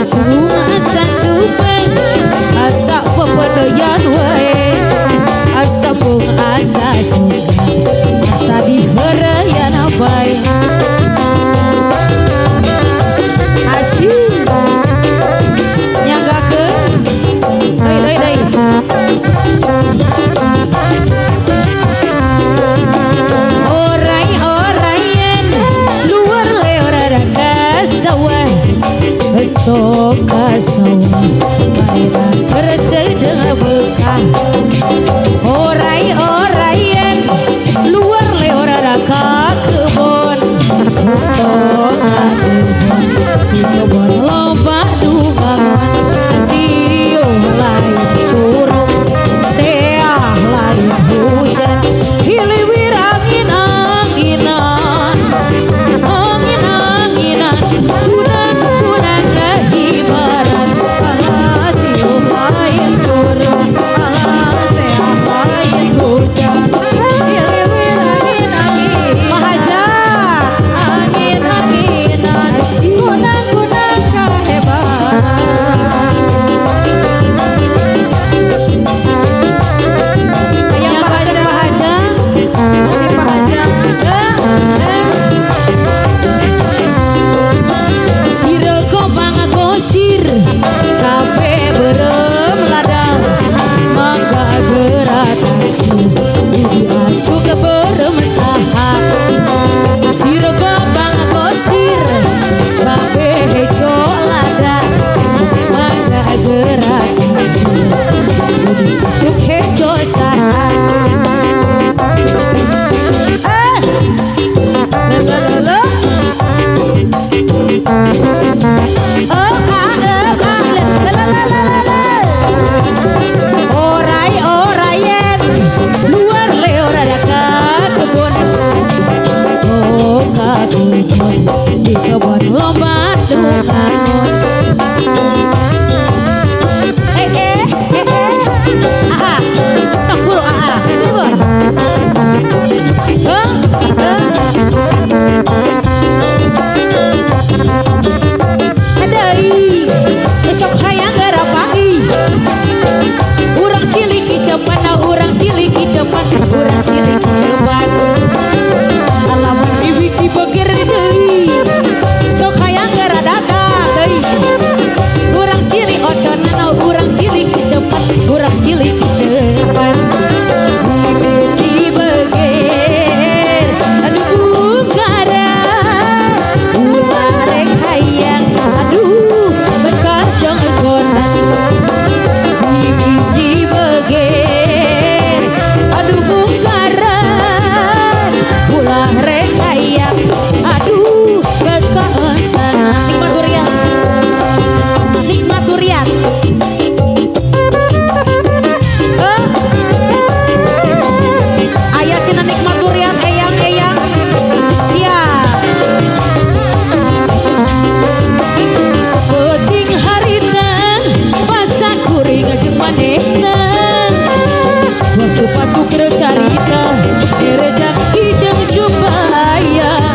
sung asa supeng asa pepedoyan wae asa bung asa supeng asa diberayan bae asih nyanggakeun deui orai-oraien luar leora kasawah betok kasawah baira tersedeng bekah orai-oraien luar leora ka kebon betok kebon loba dumangan asiu lain curug seah lain hujan hiliwir angin-anginan angin-anginan kunang-kunang kehibaran asiu lain curug seah lain hujan hiliwir angin-angin mahaja angin-anginan kunang-kunang kehebaran yang Pahaja masih Pahaja sire kopang gosir cabe berem ladang mangga gerak taksi diacu ke berem saha sire kopang gosir cabe hejo ladang mangga gerak taksi diacu hejo saha orai-oraien luar leora daka kebun oh ka kebun di kebun lomba dumangun sok buru tiba adai esok hayang garapai urang siliki cepat urang siliki cepat urang siliki cepat alaman diwiki beger deui sok hayang garadaka deui urang siliki ocon urang siliki cepat urang siliki cepat di beger aduh gara ulah rek hayang aduh berkacang konan di beger aduh bungkaran ulah rek hayang aduh berkacang nikmat durian ayah cina nikmat durian eyang siap penting harita pasak kuring jeung manehna waktu patuk carita direjang cijeng supaya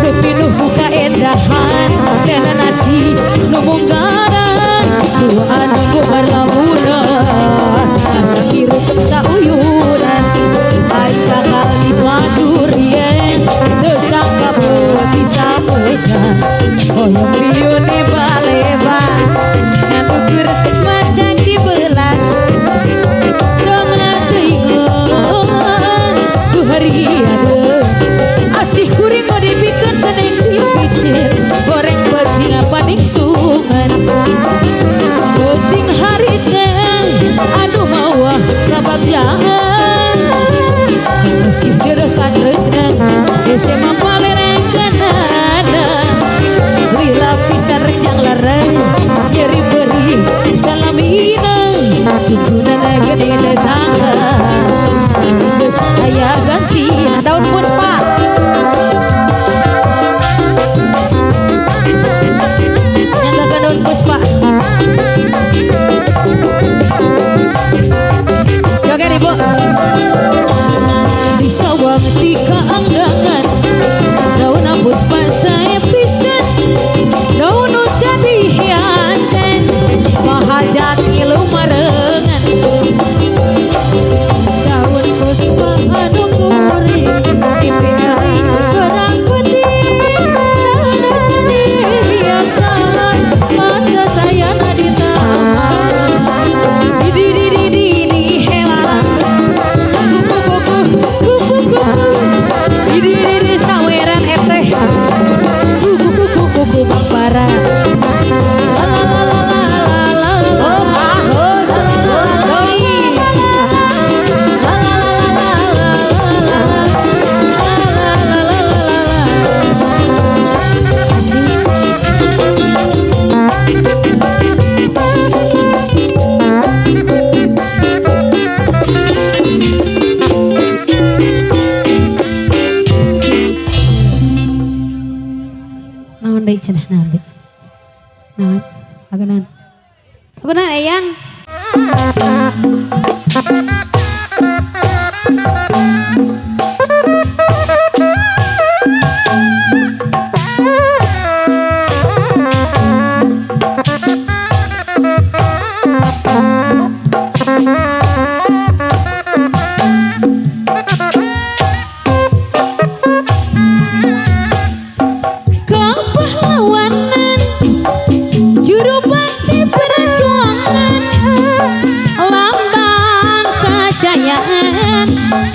nepi nu buka endahan dana nasi nu munggaran nu anu bubar lamunan aja hirup sauyunan aja kali durian teu sangka bisa pegang hoyong liune baleba ngabugur mata dibelah dengan teingon ku hari ada asih kuring mau dipikeun kening dipicir goreng penting apa ningtungan penting hari teh aduh mawah kabagjahan masih gerekan tresnan dese mampalereng kenana lila pisan renjang larang nyeri beri salamina tuntunan gede teh sangka geus aya ganti daun puspa nyangga daun puspa joget ibu di sawang tika anggangan daun puspa saya pisan daun jadi hias cenah nabi. Nah, agenan. Agenan eyang.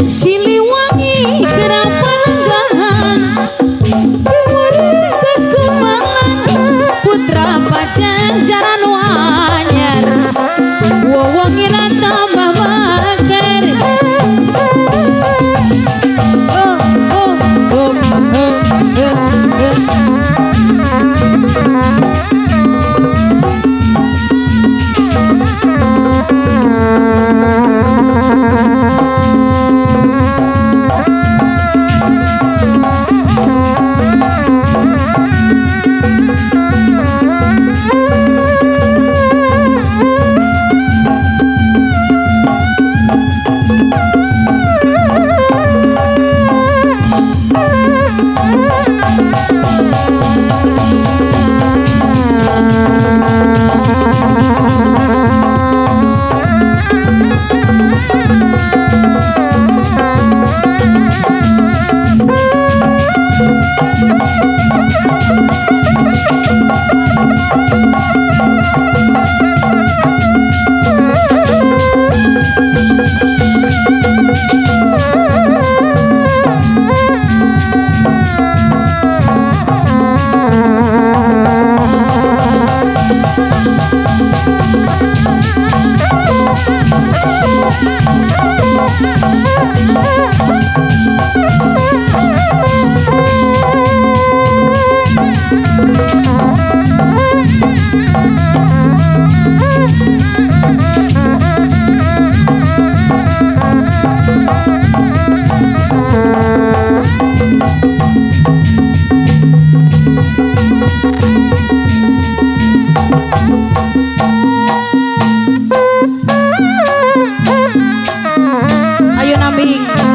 Siliwangi Kerapalenggahan Dewaregas Kumangan Putra Pajajaran Wanyar Wewengina tambah makar. Oh oh oh oh. Ayo nambing.